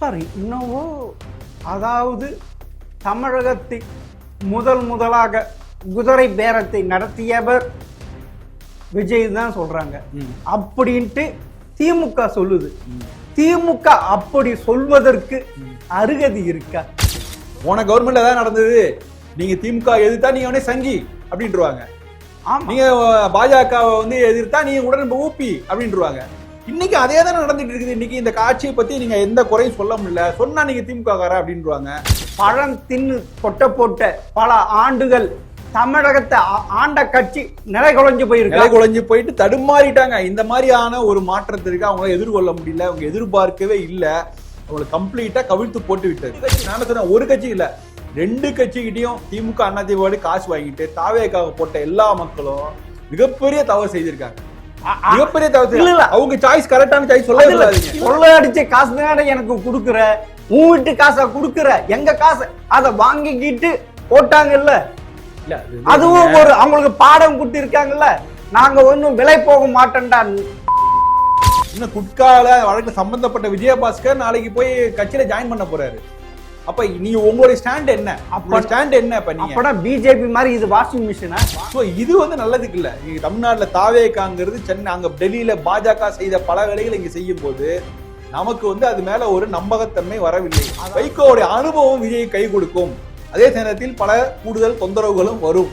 Sorry இன்னவோ அதாவது தமிழகத்தில் முதலாக குதிரை பேரத்தை நடத்தியவர் விஜய் தான் சொல்றாங்க அப்படின்ட்டு திமுக சொல்லுது. திமுக அப்படி சொல்வதற்கு அருகதி இருக்கா? போன கவர்மெண்ட்ல தான் நடந்தது. நீங்க திமுக எதிர்த்தா நீங்க உடனே சங்கி அப்படின்ட்டுருவாங்க. நீங்க பாஜக எதிர்த்தா நீங்க உடனே ஊப்பி அப்படின்ட்டுருவாங்க. இன்னைக்கு அதே தானே நடந்துட்டு இருக்குது. இன்னைக்கு இந்த காட்சியை பத்தி நீங்க எந்த குறையும் சொல்ல முடியல. சொன்னா நீங்க திமுக கார அப்படின்ட்டுருவாங்க. பழம் தின்னு கொட்ட போட்ட பல ஆண்டுகள் தமிழகத்தை ஆண்ட கட்சி நிலை குலைஞ்சு போயிட்டு தடுமாறிட்டாங்க. இந்த மாதிரியான ஒரு மாற்றத்திற்கு அவங்க எதிர்கொள்ள முடியல. அவங்க எதிர்பார்க்கவே இல்லை. அவங்களுக்கு கம்ப்ளீட்டா கவிழ்த்து போட்டு விட்டது. நான் சொன்னேன், ஒரு கட்சி இல்ல, 2 கட்சிகிட்டையும் திமுக அதிமுக காசு வாங்கிட்டு தாவேக்காக போட்ட எல்லா மக்களும் மிகப்பெரிய தவறு செய்திருக்காங்க. மிகப்பெரிய தவறு. அவங்க சாய்ஸ் கரெக்டான சாய்ஸ் சொல்ல அடிச்ச காசு தானே எனக்கு குடுக்குற, உன் வீட்டு காசை குடுக்குற, எங்க காசை அதை வாங்கிக்கிட்டு போட்டாங்கல்ல. அதுவும் ஒரு அவங்களுக்கு பாடம் கொடுத்து இருக்காங்கல்ல. நாங்க ஒன்னும் விலை போக மாட்டோம்டா. இன்னும் குட்கால வழக்கு சம்பந்தப்பட்ட விஜயபாஸ்கர் நாளைக்கு போய் கட்சியில ஜாயின் பண்ண போறாரு. அப்ப நீ உங்களுடைய ஸ்டாண்ட் என்ன? அப்ப ஸ்டாண்ட் என்ன? அப்ப பிஜேபி மாதிரி இது வாஷிங் மிஷினா? இது நல்லதுக்கு இல்ல. நீங்க தமிழ்நாட்டுல தாவேக்காங்கிறது சென்னை, அங்க டெல்லியில பாஜக செய்த பல வேலைகளை இங்க செய்யும் போது நமக்கு அது மேல ஒரு நம்பகத்தன்மை வரவில்லை. வைகோவுடைய அனுபவம் விஜய் கை கொடுக்கும். அதே நேரத்தில் பல கூடுதல் தொந்தரவுகளும் வரும்.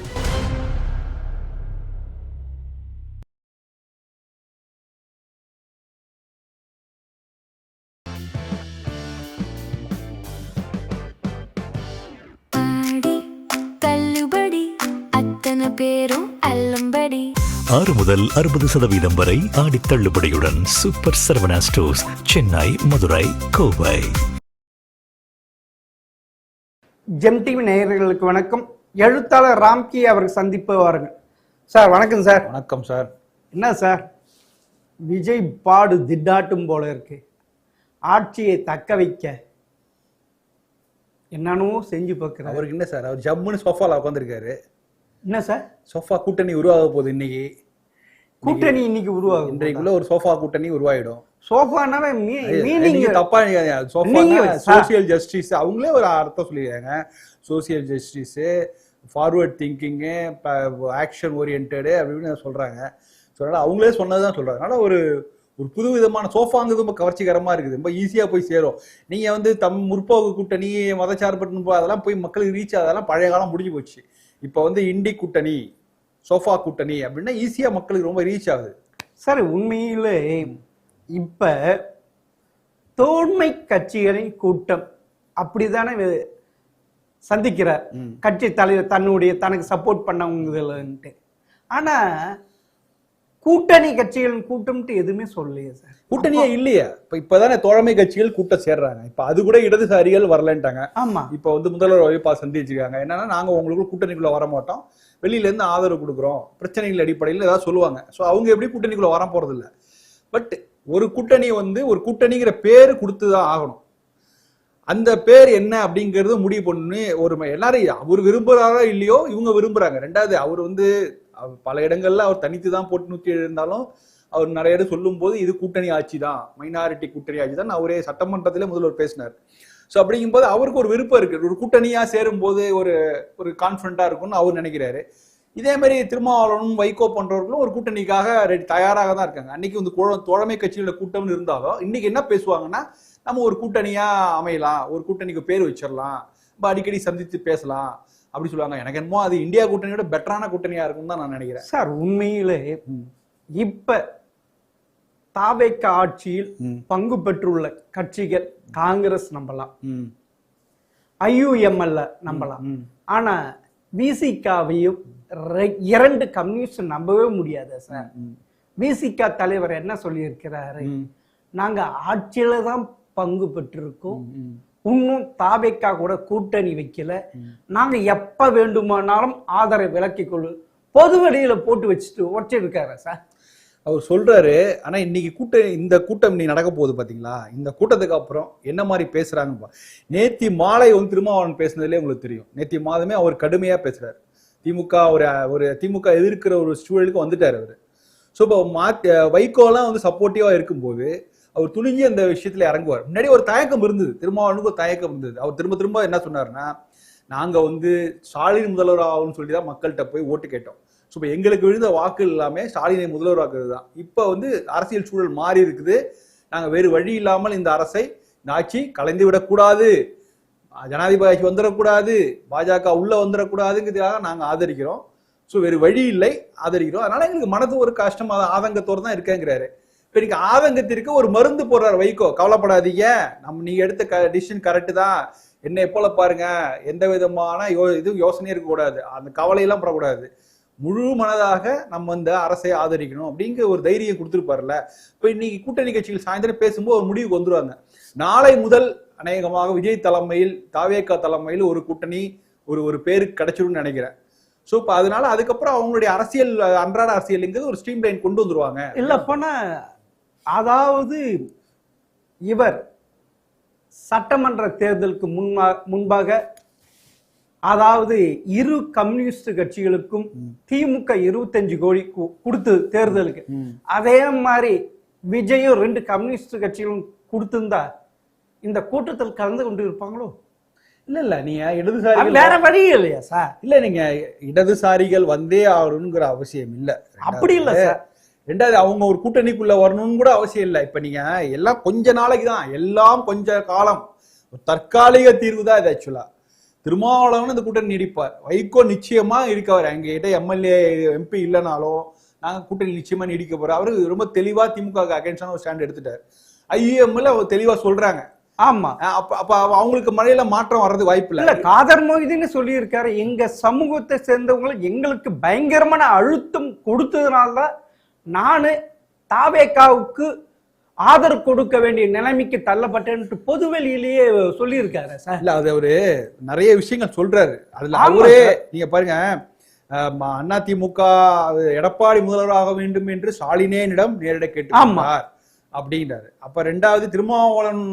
பேரும் அல்லம்படி 6 முதல் 60% வரை ஆடி தள்ளுபடியுடன் super Saravana stores, Chennai, Madurai, Kovai. Gem TV நேயர்களுக்கு வணக்கம். எழுத்தாளர் ராம்கி அவர்கள் சந்திப்பு வாருங்கள். சார் வணக்கம் சார். வணக்கம் சார். என்ன சார், விஜய் பாடு திட்டாட்டும் போல இருக்கு. ஆட்சியை தக்க வைக்க என்னன்னோ செஞ்சு பார்க்கிறார். அவருக்கு என்ன சார், அவர் ஜம்முன்னு சோஃபால உட்காந்துருக்காரு. என்ன சார், சோஃபா கூட்டணி உருவாக போகுது. கூட்டணி இன்னைக்கு உருவாகும். இன்றைக்குள்ள ஒரு சோஃபா கூட்டணி உருவாயிடும். சோஃபானாவே மீனிங் தப்பா. சோசியல் ஜஸ்டிஸ் அவங்களே ஒரு அர்த்தம் சொல்லிடுறாங்க. Social justice, forward thinking, action oriented அப்படின்னு சொல்றாங்க. அதனால அவங்களே சொன்னதுதான் சொல்றாங்க. அதனால ஒரு ஒரு புது விதமான சோஃபாங்கிறது ரொம்ப கவர்ச்சிகரமா இருக்குது. ரொம்ப ஈஸியா போய் சேரும். நீங்க முற்போக்கு கூட்டணி, மதச்சார்பற்று அதெல்லாம் போய் மக்களுக்கு ரீச், அதெல்லாம் பழைய காலம் முடிஞ்சு போச்சு. இப்ப இண்டி கூட்டணி, சோஃபா கூட்டணி அப்படின்னா ஈஸியா மக்களுக்கு ரொம்ப ரீச் ஆகுது. சார் உண்மையிலே இப்ப தோன்மை கட்சிகளின் கூட்டம் அப்படித்தானே சந்திக்கிறார் கட்சி தலைவர் தனக்கு சப்போர்ட் பண்ணவங்க. ஆனா கூட்டணி கட்சிகளின் கூட்டம்ட்டு எதுவுமே சொல்லலையே சார். கூட்டணியே இல்லையா? இப்பதானே தோழமை கட்சிகள் கூட்டம் சேர்றாங்க. இப்ப அது கூட இடதுசாரிகள் வரலன்ட்டாங்க. ஆமா, இப்ப முதல்வர் வைப்பா சந்திச்சிருக்காங்க. என்னன்னா, நாங்க உங்களுக்கு கூட்டணிக்குள்ள வர மாட்டோம், வெளியில இருந்து ஆதரவு கொடுக்குறோம், பிரச்சனைகள் அடிப்படையில் ஏதாவது சொல்லுவாங்க. ஸோ அவங்க எப்படி கூட்டணிக்குள்ள வர போறது இல்லை. பட் ஒரு கூட்டணி ஒரு கூட்டணிங்கிற பேரு கொடுத்துதான் ஆகணும். அந்த பேர் என்ன அப்படிங்கறது முடிவு பண்ணு. எல்லாரும் அவர் விரும்புறாரோ இல்லையோ இவங்க விரும்புறாங்க. ரெண்டாவது அவர் பல இடங்கள்ல அவர் தனித்து தான் போட்டு நூற்றி இருந்தாலும் அவர் நிறைய இடம் சொல்லும் போது இது கூட்டணி ஆட்சி தான், மைனாரிட்டி கூட்டணி ஆட்சி தான் அவரே சட்டமன்றத்திலே முதல்வர் பேசினார். ஸோ அப்படிங்கும்போது அவருக்கு ஒரு விருப்பம் இருக்கு. ஒரு கூட்டணியா சேரும் போது ஒரு கான்ஃபிடண்டா இருக்கும்னு அவர் நினைக்கிறாரு. இதே மாதிரி திருமாவளவனும் வைகோ போன்றவர்களும் ஒரு கூட்டணிக்காக தயாராக தான் இருக்காங்க. அன்னைக்கு தோழமை கட்சியோட கூட்டம்னு இருந்தாலும் இன்னைக்கு என்ன பேசுவாங்கன்னா, நம்ம ஒரு கூட்டணியா அமையலாம், ஒரு கூட்டணிக்கு பேர் வச்சிடலாம், நம்ம அடிக்கடி சந்தித்து பேசலாம் அப்படி சொல்லுவாங்க. எனக்கு என்னமோ அது இந்தியா கூட்டணியோட பெட்டரான கூட்டணியா இருக்கும்னு தான் நான் நினைக்கிறேன். சார் உண்மையிலே இப்ப தாவேக ஆட்சியில் பங்கு பெற்றுள்ள கட்சிகள் காங்கிரஸ் நம்பலாம், IUML நம்பலாம். ஆனா விசிகாவையும் 2 கம்யூனிஸ்ட் நம்பவே முடியாது சார். விசிகா தலைவர் என்ன சொல்லி இருக்கிறாரு, நாங்க ஆட்சியில தான் பங்கு பெற்றிருக்கோம், இன்னும் தாவேக்கா கூட கூட்டணி வைக்கல, நாங்க எப்ப வேண்டுமானாலும் ஆதரவை விலக்கிக் கொள்ளு பொது வெளியில போட்டு வச்சுட்டு உடச்சிருக்காரு சார். அவர் சொல்றாரு. ஆனா இன்னைக்கு இந்த கூட்டம் நடக்க போகுது பாத்தீங்களா? இந்த கூட்டத்துக்கு அப்புறம் என்ன மாதிரி பேசுறாங்க. நேத்தி மாலை திருமாவளவன் பேசுனதுலேயே உங்களுக்கு தெரியும். நேத்தி மாதமே அவர் கடுமையா பேசுறாரு. திமுக எதிர்க்கிற ஒரு சூழலுக்கு வந்துட்டாரு அவரு. ஸோ இப்போ வைகோலாம் சப்போர்ட்டிவா இருக்கும்போது அவர் துணிஞ்சு அந்த விஷயத்துல இறங்குவார். முன்னாடி ஒரு தயக்கம் இருந்தது, திருமாவளவனுக்கு ஒரு தயக்கம் இருந்தது. அவர் திரும்ப திரும்ப என்ன சொன்னாருன்னா, நாங்க வந்து ஸ்டாலின் முதல்வர் ஆகும்னு சொல்லி தான் மக்கள்கிட்ட போய் ஓட்டு கேட்டோம். ஸோ இப்போ எங்களுக்கு விழுந்த வாக்கு எல்லாமே ஸ்டாலினை முதல்வர் ஆக்குறது தான். இப்போ வந்து அரசியல் சூழல் மாறி இருக்குது. நாங்கள் வேறு வழி இல்லாமல் இந்த அரசை, இந்த ஆட்சி கலைந்து விடக்கூடாது, ஜனாதிபதி ஆட்சி வந்துடக்கூடாது, பாஜக உள்ள வந்துடக்கூடாதுங்கிறதுக்காக நாங்கள் ஆதரிக்கிறோம். ஸோ வேறு வழி இல்லை, ஆதரிக்கிறோம். அதனால எங்களுக்கு மனது ஒரு கஷ்டமாக ஆதங்கத்தோடு தான் இருக்கேங்கிறாரு. இப்போ இன்னைக்கு ஆதங்கத்திற்கு ஒரு மருந்து போடுறாரு வைகோ. கவலைப்படாதீங்க, நீங்க எடுத்த டிசிஷன் கரெக்டு தான், என்னை போல பாருங்க, எந்த விதமான யோசனையும் இருக்கக்கூடாது, அந்த கவலையெல்லாம் படக்கூடாது, முழு மனதாக நம்ம இந்த அரசை ஆதரிக்கணும் அப்படிங்கிற ஒரு தைரியம் கொடுத்துருப்பாருல்ல. இப்போ இன்னைக்கு கூட்டணி கட்சிகள் சாயந்தரம் பேசும்போது ஒரு முடிவுக்கு வந்துருவாங்க. நாளை முதல் அநேகமாக விஜய் தலைமையில், தாவேகா தலைமையில் ஒரு கூட்டணி ஒரு பேருக்கு கிடைச்சிடும்னு நினைக்கிறேன். ஸோ இப்போ அதனால அதுக்கப்புறம் அவங்களுடைய அரசியல், அன்றாட அரசியலுங்கிறது ஒரு ஸ்ட்ரீம் லைன் கொண்டு வந்துருவாங்க. இல்ல போனா, அதாவது இவர் சட்டமன்ற தேர்தலுக்கு முன்பாக, அதாவது இரு கம்யூனிஸ்ட் கட்சிகளுக்கும் திமுக 25 கோடி கொடுத்து தேர்தலுக்கு, அதே மாதிரி விஜயும் 2 கம்யூனிஸ்ட் கட்சிகளும் கொடுத்திருந்தா இந்த கூட்டத்தில் கலந்து கொண்டு இருப்பாங்களோ? இல்ல நீங்க இடதுசாரிகள் வேற வழி இல்லையா சார்? இல்ல நீங்க இடதுசாரிகள் வந்தே ஆகணுங்கிற அவசியம் இல்ல. அப்படி இல்ல சார். ரெண்டாவது, அவங்க ஒரு கூட்டணிக்குள்ள வரணும்னு கூட அவசியம் இல்லை. இப்ப நீங்க எல்லாம் கொஞ்ச நாளைக்கு தான், எல்லாம் கொஞ்ச காலம், தற்காலிக தீர்வு தான் இது. ஆக்சுவலா திருமாவளவன் இந்த கூட்டணி நீடிப்பார், வைகோ நிச்சயமா இருக்கவர். எங்ககிட்ட எம்எல்ஏ எம்பி இல்லைனாலும் நாங்க கூட்டணி நிச்சயமா நீடிக்க போறோம். அவரு ரொம்ப தெளிவா திமுக அகைன்ஸ்டான ஒரு ஸ்டாண்ட் எடுத்துட்டாரு. ஐஎம்ல அவர் தெளிவா சொல்றாங்க. ஆமா, அப்ப அவங்களுக்கு மழையில மாற்றம் வர்றது வாய்ப்பு இல்ல. காதர் மொய்தீன் சொல்லி இருக்காரு, எங்க சமூகத்தை சேர்ந்தவங்களுக்கு எங்களுக்கு பயங்கரமான அழுத்தம் கொடுத்ததுனாலதான் நானு தாவேகாவுக்கு ஆதரவு கொடுக்க வேண்டிய நிலைமைக்கு தள்ளப்பட்டேன்னு பொதுவெளியிலேயே சொல்லி இருக்காரு சார். இல்ல அது அவரு நிறைய விஷயங்கள் சொல்றாரு. அதுல அவரே நீங்க பாருங்க, அதிமுக எடப்பாடி முதல்வராக வேண்டும் என்று ஸ்டாலினிடம் நேரிட கேட்டார் அப்படின்றாரு. அப்ப ரெண்டாவது, திருமாவளவன்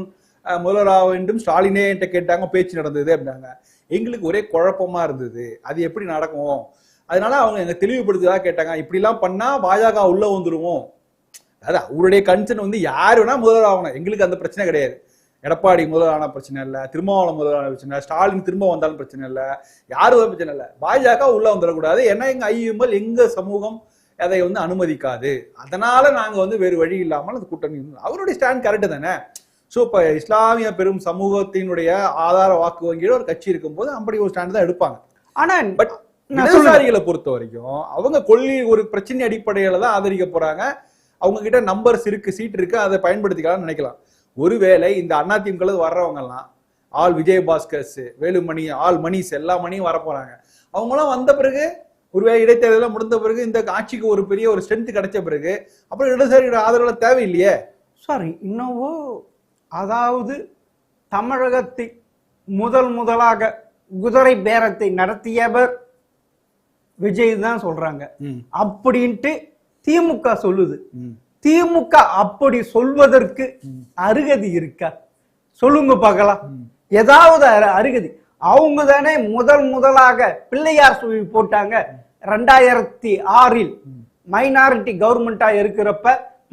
முதல்வராக வேண்டும் ஸ்டாலினே கேட்டாங்க, பேச்சு நடந்தது அப்படின்னாங்க. எங்களுக்கு ஒரே குழப்பமா இருந்தது, அது எப்படி நடக்கும், அதனால அவங்க எங்க தெளிவுபடுத்துதா கேட்டாங்க. இப்படி எல்லாம் பண்ணா பாஜக உள்ள வந்துருவோம். அதாவது அவருடைய கன்சர்ன் வந்து யாரு வேணா முதல்வர் ஆகணும், எங்களுக்கு அந்த பிரச்சனை கிடையாது. எடப்பாடி முதல்வரான பிரச்சனை இல்லை, திருமாவளவன் முதல்வரான பிரச்சனை, ஸ்டாலின் திரும்ப வந்தாலும் பிரச்சனை இல்லை, யாரும் பிரச்சனை இல்லை, பாஜக உள்ள வந்துடக்கூடாது. ஏன்னா எங்க ஐஎம்எல், எங்க சமூகம் அதை வந்து அனுமதிக்காது. அதனால நாங்க வந்து வேறு வழி இல்லாமல் அந்த கூட்டணி, அவருடைய ஸ்டாண்ட் கரெக்டு தானே. ஸோ இப்போ இஸ்லாமிய பெரும் சமூகத்தினுடைய ஆதார வாக்கு வங்கியோட ஒரு கட்சி இருக்கும்போது அப்படி ஒரு ஸ்டாண்ட் தான் எடுப்பாங்க. ஆனா பட் இடதுசாரிகளை பொறுத்த வரைக்கும் அவங்க கொள்ளி ஒரு பிரச்சனை அடிப்படையில தான் ஆதரிக்க போறாங்க. அவங்க கிட்ட நம்பர்ஸ் இருக்கு, சீட் இருக்கு, அதை பயன்படுத்திக்கலாம்னு நினைக்கலாம். ஒருவேளை இந்த அதிமுக வர்றவங்க எல்லாம் ஆல் விஜயபாஸ்கர்ஸ், வேலுமணி, ஆல் மணிஸ், எல்லா மணியும் வர போறாங்க. அவங்களாம் வந்த பிறகு, ஒருவேளை இடைத்தேர்தல் முடிந்த பிறகு, இந்த ஆட்சிக்கு ஒரு பெரிய ஒரு ஸ்ட்ரென்த் கிடைச்ச பிறகு, அப்புறம் இடதுசாரியோட ஆதரவு தேவையில்லையே. சாரி, இன்னவோ அதாவது தமிழகத்தை முதலாக குதிரை பேரத்தை நடத்தியவர் விஜய் தான் சொல்றாங்க அப்படின்ட்டு திமுக சொல்லுது. திமுக அப்படி சொல்வதற்கு அருகதி இருக்கா? சொல்லுங்க பார்க்கலாம். ஏதாவது அருகதி? அவங்க தானே முதலாக பிள்ளையார் சுழி போட்டாங்க 2006 மைனாரிட்டி கவர்மெண்டா இருக்கிறப்ப.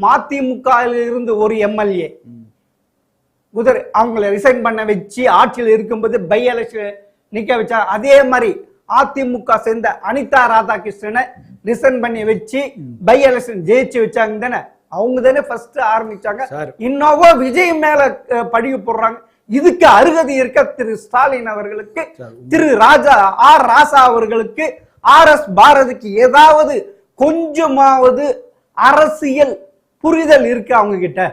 மதிமுக இருந்து ஒரு எம்எல்ஏ குதிரை அவங்களை ரிசைன் பண்ண வச்சு ஆட்சியில் இருக்கும்போது பை எலெக்ஷன் நிக்க வச்சா. அதே மாதிரி அதிமுக சேர்ந்த அனிதா ராதாகிருஷ்ணனை ரிசைன் பண்ணி வச்சு பை எலெக்ஷன் ஜெயிச்சு வச்சாங்க தானே. அவங்க தானே ஃபர்ஸ்ட் ஆரம்பிச்சாங்க. இன்னொரு விஜய் மேல படிவு போடுறாங்க. இதுக்கு அருகதி இருக்க திரு ஸ்டாலின் அவர்களுக்கு, திரு ராசா அவர்களுக்கு, RS பாரதிக்கு ஏதாவது கொஞ்சமாவது அரசியல் புரிதல் இருக்கு அவங்க கிட்ட?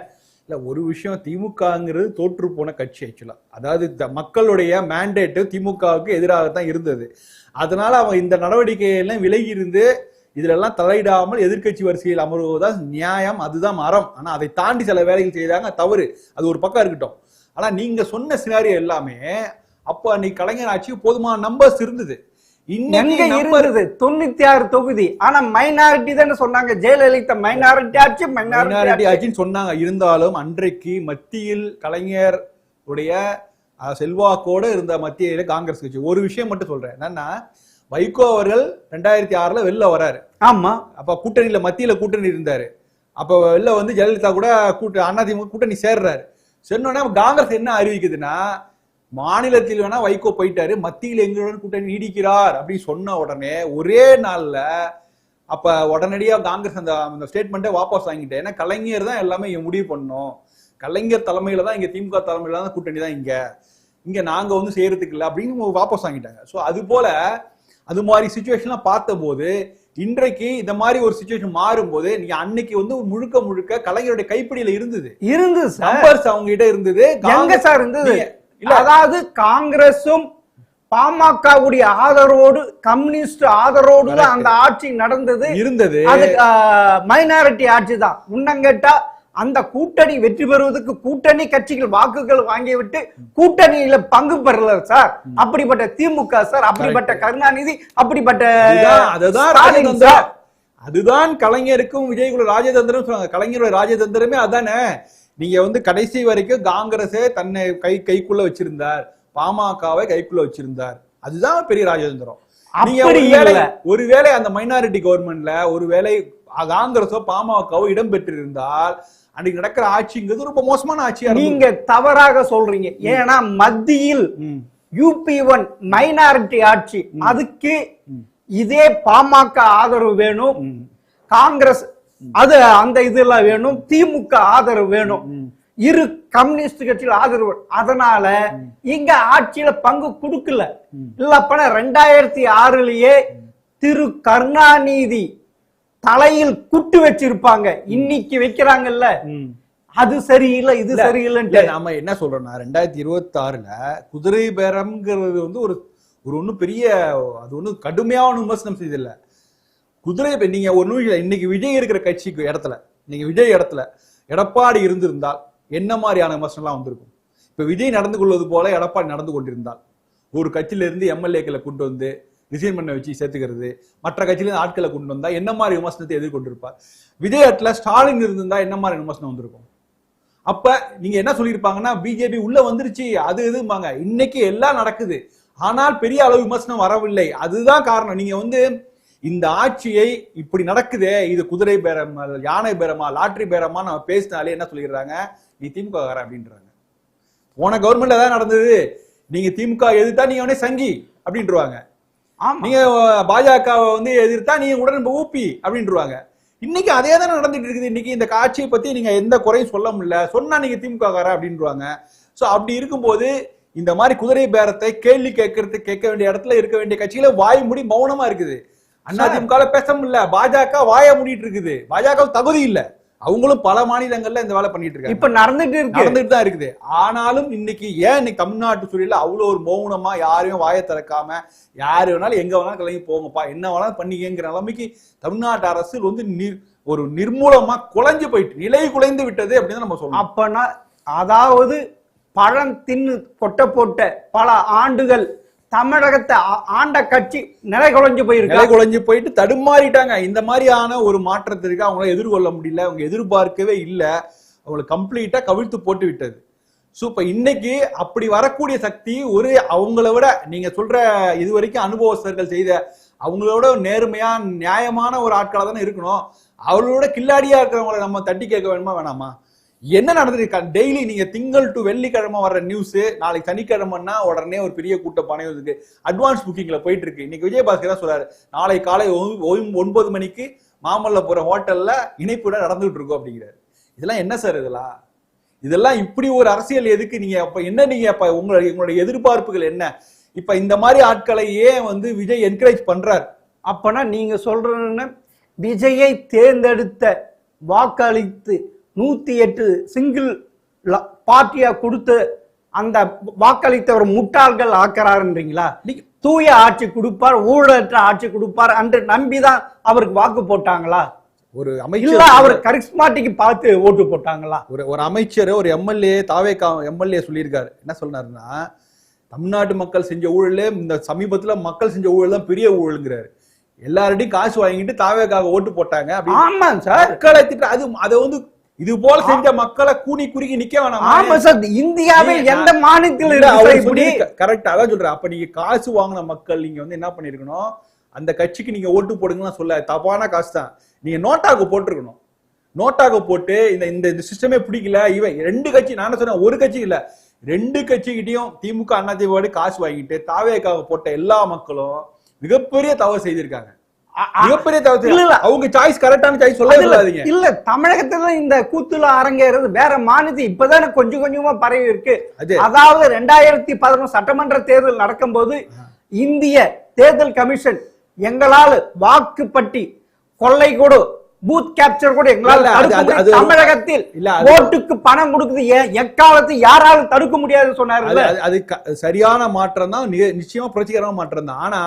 இல்ல, ஒரு விஷயம், திமுகங்கிறது தோற்று போன கட்சி. ஆக்சுவலா அதாவது மக்களுடைய மேண்டேட் திமுகவுக்கு எதிராகத்தான் இருந்தது. அதனால அவங்க இந்த நடவடிக்கையெல்லாம் விலகி இருந்து இதுல எல்லாம் தலையிடாமல் எதிர்கட்சி வரிசையில் அமர்வதுதான் நியாயம், அதுதான் மரம். ஆனா அதை தாண்டி சில வேலைகள் செய்தாங்க, தவறு. அது ஒரு பக்கம் இருக்கட்டும். ஆனா நீங்க சொன்ன சினாரியோ எல்லாமே அப்ப அன்னைக்கு கலைஞர் ஆட்சிக்கு போதுமான நம்பர்ஸ் இருந்தது. இன்னைக்கு இருந்தது 96 தொகுதி. ஆனா மைனாரிட்டி தானே சொன்னாங்க. ஜெயலலிதா மைனாரிட்டி ஆட்சின்னு சொன்னாங்க. இருந்தாலும் அன்றைக்கு மத்தியில் கலைஞர் உடைய செல்வாக்கோட இருந்த மத்தியில காங்கிரஸ் கட்சி. ஒரு விஷயம் மட்டும் சொல்றேன், என்னன்னா வைகோ அவர்கள் 2006 வெளில வராரு. ஆமா, அப்ப கூட்டணியில மத்தியில கூட்டணி இருந்தாரு. அப்ப வெளில வந்து ஜெயலலிதா கூட அதிமுக கூட்டணி சேர்றாரு. சொன்னோடனே காங்கிரஸ் என்ன அறிவிக்குதுன்னா, மாநிலத்தில் வேணா வைகோ போயிட்டாரு, மத்தியில் எங்களுடன் கூட்டணி நீடிக்கிறார் அப்படின்னு சொன்ன உடனே ஒரே நாள்ல அப்ப உடனடியா காங்கிரஸ் அந்த ஸ்டேட்மெண்ட்டை வாபஸ் வாங்கிட்டேன். ஏன்னா கலைஞர் தான் எல்லாமே முடிவு பண்ணோம், கலைஞர் தலைமையில தான் இங்க திமுக தலைமையில தான் கூட்டணி தான் இங்க நாங்க வந்து செய்யறதுக்கு இல்லை அப்படின்னு வாபஸ் வாங்கிட்டாங்க. ஸோ அது போல அது மாதிரி சுச்சுவேஷன்லாம் பார்த்த போது இன்றைக்கு இந்த மாதிரி ஒரு சுச்சுவேஷன் மாறும் போது நீங்க அன்னைக்கு வந்து முழுக்க முழுக்க கலைஞருடைய கைப்பிடியில இருந்தது நம்பர்ஸ் அவங்க கிட்ட இருந்தது. எங்க சார் இருந்தது? அதாவது காங்கிரசும் பாமகவுடைய ஆதரவோடு கம்யூனிஸ்ட் ஆதரவோடு தான் அந்த ஆட்சி நடந்தது இருந்தது. அது மைனாரிட்டி ஆட்சி தான். இன்னும் கேட்டா அந்த கூட்டணி வெற்றி பெறுவதற்கு கூட்டணி கட்சிகள் வாக்குகள் வாங்கிவிட்டு கூட்டணியில பங்கு பெறல சார். அப்படிப்பட்ட திமுக சார், அப்படிப்பட்ட கருணாநிதி, அப்படிப்பட்ட அதுதான் கலைஞருக்கும் விஜய்குல ராஜதந்திரம் சொல்லுவாங்க. கலைஞரோட ராஜதந்திரமே அதானே. நீங்க வந்து கடைசி வரைக்கும் காங்கிரஸே தன்னை கைக்குள்ள வச்சிருந்தார், பாமகவை கைக்குள்ள வச்சிருந்தார். அதுதான் பெரிய ராஜதந்திரம். ஒருவேளை அந்த மைனாரிட்டி கவர்மெண்ட்ல ஒருவேளை காங்கிரஸோ பாமகவோ இடம் பெற்றிருந்தால் அன்னைக்கு நடக்கிற ஆட்சிங்கிறது ரொம்ப மோசமான ஆட்சியா நீங்க தவறாக சொல்றீங்க. ஏன்னா மத்தியில் UP1 மைனாரிட்டி ஆட்சி, அதுக்கு இதே பாமக ஆதரவு வேணும், காங்கிரஸ் அது அந்த இதெல்லாம் வேணும், திமுக ஆதரவு வேணும், இரு கம்யூனிஸ்ட் கட்சிகள் ஆதரவு. அதனால இங்க ஆட்சியில பங்கு கொடுக்கல. இல்லப்பன 2006லயே திரு கருணாநிதி தலையில் குட்டு வச்சிருப்பாங்க, இன்னைக்கு வைக்கிறாங்கல்ல, அது சரியில்லை இது சரியில்லை. நாம என்ன சொல்றோம்னா 2026ல குதிரை பேரம்ங்கிறது வந்து ஒரு ஒன்னும் பெரிய அது ஒன்னும் கடுமையான விமர்சனம் செய்தில்லை. குதிரை நீங்க ஒரு நிமிஷம் இன்னைக்கு விஜய் இருக்கிற கட்சிக்கு இடத்துல நீங்க விஜய் இடத்துல எடப்பாடி இருந்திருந்தால் என்ன மாதிரியான விமர்சனம்லாம் வந்திருக்கும்? இப்ப விஜய் நடந்து கொள்வது போல எடப்பாடி நடந்து கொண்டிருந்தால் ஒரு கட்சியில இருந்து MLAக்களை கொண்டு வந்து ரிசைன் பண்ண வச்சு சேர்த்துக்கிறது, மற்ற கட்சியில ஆட்களை கொண்டு வந்தா என்ன மாதிரி விமர்சனத்தை எதிர்கொண்டிருப்பார்? விஜய் இடத்துல ஸ்டாலின் இருந்திருந்தா என்ன மாதிரி விமர்சனம் வந்திருக்கும்? அப்ப நீங்க என்ன சொல்லியிருப்பாங்கன்னா பிஜேபி உள்ள வந்துருச்சு அது எதும்பாங்க. இன்னைக்கு எல்லாம் நடக்குது, ஆனால் பெரிய அளவு விமர்சனம் வரவில்லை. அதுதான் காரணம். நீங்க வந்து இந்த ஆட்சியை இப்படி நடக்குதே, இது குதிரை பேரமா, யானை பேரமா, லாட்ரி பேரமா நம்ம பேசினாலே என்ன சொல்லிடுறாங்க, நீ திமுக கார அப்படின்றாங்க. போன கவர்மெண்ட்ல தான் நடந்தது, நீங்க திமுக எதிர்த்தா நீங்க உடனே சங்கி அப்படின்றாங்க, நீங்க பாஜகவை வந்து எதிர்த்தா நீங்க உடனே ஊப்பி அப்படின்றாங்க. இன்னைக்கு அதே தானே நடந்துட்டு இருக்குது. இன்னைக்கு இந்த ஆட்சியை பத்தி நீங்க எந்த குறையும் சொல்ல முடியல, சொன்னா நீங்க திமுக கார அப்படின்றாங்க. சோ அப்படி இருக்கும்போது இந்த மாதிரி குதிரை பேரத்தை கேள்வி கேட்க வேண்டிய இடத்துல இருக்க வேண்டிய கட்சியில வாய் மூடி மௌனமா இருக்குது. அதிமுக பேச முடியல, பாஜக வாய மூடிட்டு இருக்குது. பாஜக தகுதி இல்ல, அவங்களும் பல மாநிலங்கள்ல இந்த வேலை பண்ணிட்டு இருக்காங்க, இப்ப நடந்துட்டு தான் இருக்குது. ஆனாலும் இன்னைக்கு இன்னைக்கு தமிழ்நாட்டு சூழல அவ்வளவு ஒரு மௌனமா யாரையும் வாயை திறக்காம யாரு வேணாலும் எங்க வேணாலும் கிளம்பி போங்கப்பா என்ன வேணாலும் பண்ணிக்கிற நிலைமைக்கு தமிழ்நாட்டு அரசு வந்து ஒரு நிர்மூலமா குலைஞ்சு போயிட்டு நிலை குலைந்து விட்டது அப்படின்னு நம்ம சொல்லணும். அப்பனா அதாவது பழம் தின்னு கொட்டை போட்ட பல ஆண்டுகள் தமிழகத்தை ஆண்ட கட்சி நிலை குலைஞ்சு போயிட்டு தடுமாறிட்டாங்க. இந்த மாதிரியான ஒரு மாற்றத்திற்கு அவங்களால எதிர்கொள்ள முடியல, அவங்க எதிர்பார்க்கவே இல்லை, அவங்களை கம்ப்ளீட்டா கவிழ்த்து போட்டு விட்டது. சோ இப்ப இன்னைக்கு அப்படி வரக்கூடிய சக்தி ஒரு அவங்கள விட நீங்க சொல்ற இதுவரைக்கும் அனுபவஸ்தர்கள் செய்த அவங்களோட நேர்மையா நியாயமான ஒரு ஆட்களா தானே இருக்கணும். அவங்களோட கில்லாடியா இருக்கிறவங்களை நம்ம தட்டி கேட்க வேணுமா வேணாமா? என்ன நடந்திருக்கு டெய்லி நீங்க திங்கள் டு வெள்ளிக்கிழமை வர்ற நியூஸ், நாளைக்கு சனிக்கிழமைன்னா உடனே ஒரு பெரிய கூட்ட பணம் இருக்கு, அட்வான்ஸ் புக்கிங்ல போயிட்டு இருக்கு. இன்னைக்கு விஜயபாஸ்கர் தான் சொல்றாரு, நாளை காலை 9 மணிக்கு மாமல்லபுரம் ஹோட்டல்ல இணைப்புட நடந்துட்டு இருக்கும் அப்படிங்கிறாரு. இதெல்லாம் என்ன சார்? இதெல்லாம் இப்படி ஒரு அரசியல் எதுக்கு? நீங்க அப்ப என்ன, நீங்க அப்ப உங்களுடைய எதிர்பார்ப்புகள் என்ன? இப்ப இந்த மாதிரி ஆட்களை ஏன் வந்து விஜய் என்கரேஜ் பண்றாரு? அப்பனா நீங்க சொல்றன்னு விஜயை தேர்ந்தெடுத்த வாக்களித்து 108 சிங்கிள் பார்ட்டியா கொடுத்து அந்த வாக்களித்த ஒரு முட்டாள்கள் ஆக்கிறாருன்றீங்களா? தூய ஆட்சி கொடுப்பார், ஊழலற்ற ஆட்சி கொடுப்பார் என்று நம்பிதான் அவருக்கு வாக்கு போட்டாங்களா? ஒரு அமைச்சர் அவர் கரிஸ்மாட்டிக்கு பார்த்து ஓட்டு போட்டாங்களா? ஒரு அமைச்சர் ஒரு எம்எல்ஏ தாவேகா எம்எல்ஏ சொல்லியிருக்காரு. என்ன சொன்னாருன்னா, தமிழ்நாட்டு மக்கள் செஞ்ச ஊழல் இந்த சமீபத்துல மக்கள் செஞ்ச ஊழல் தான் பெரிய ஊழல்ங்கிறாரு. எல்லார்டையும் காசு வாங்கிட்டு தாவேக்காக ஓட்டு போட்டாங்க. ஆமா சார், மக்களை அது அதை வந்து இது போல செஞ்ச மக்களை கூனி குறுகி நிக்க வேணாம். ஆமா சார், இந்தியாவில் எந்த மாநிலத்தில் கரெக்ட் அதான் சொல்றேன். அப்ப நீங்க காசு வாங்கின மக்கள் நீங்க வந்து என்ன பண்ணிருக்கணும், அந்த கட்சிக்கு நீங்க ஓட்டு போடுங்கன்னு சொல்ல, தப்பான காசு தான். நீங்க நோட்டாக்கு போட்டிருக்கணும். நோட்டாக போட்டு இந்த இந்த சிஸ்டமே பிடிக்கல இவன் 2 கட்சி, நான் சொன்னேன் ஒரு கட்சி இல்ல 2 கட்சிகிட்டையும் திமுக அதிமுக காசு வாங்கிட்டு தாவேக்காக போட்ட எல்லா மக்களும் மிகப்பெரிய தவறு செய்திருக்காங்க. மிகப்பெரிய தவறு. அவங்க சாய்ஸ் கரெக்டான சாய்ஸ் சொல்லாதீங்க. இல்ல, தமிழகத்துல இந்த கூத்துல அரங்கேறது வேற மாநிலத்தில் இப்பதானே கொஞ்சம் கொஞ்சமா பரவி இருக்கு. அதாவது 2011 சட்டமன்ற தேர்தல் நடக்கும்போது இந்திய தேர்தல் கமிஷன் எங்களால் வாக்குப்பட்டி கொள்ளை கூட பூத் கேப்சர் கூட எங்களால் தமிழகத்தில் ஓட்டுக்கு பணம் கொடுக்குது எக்காலத்து யாராலும் தடுக்க முடியாதுன்னு சொன்னாரு. அது சரியான மாற்றம் தான், நிச்சயமா புரட்சிகரமான மாற்றம் தான். ஆனா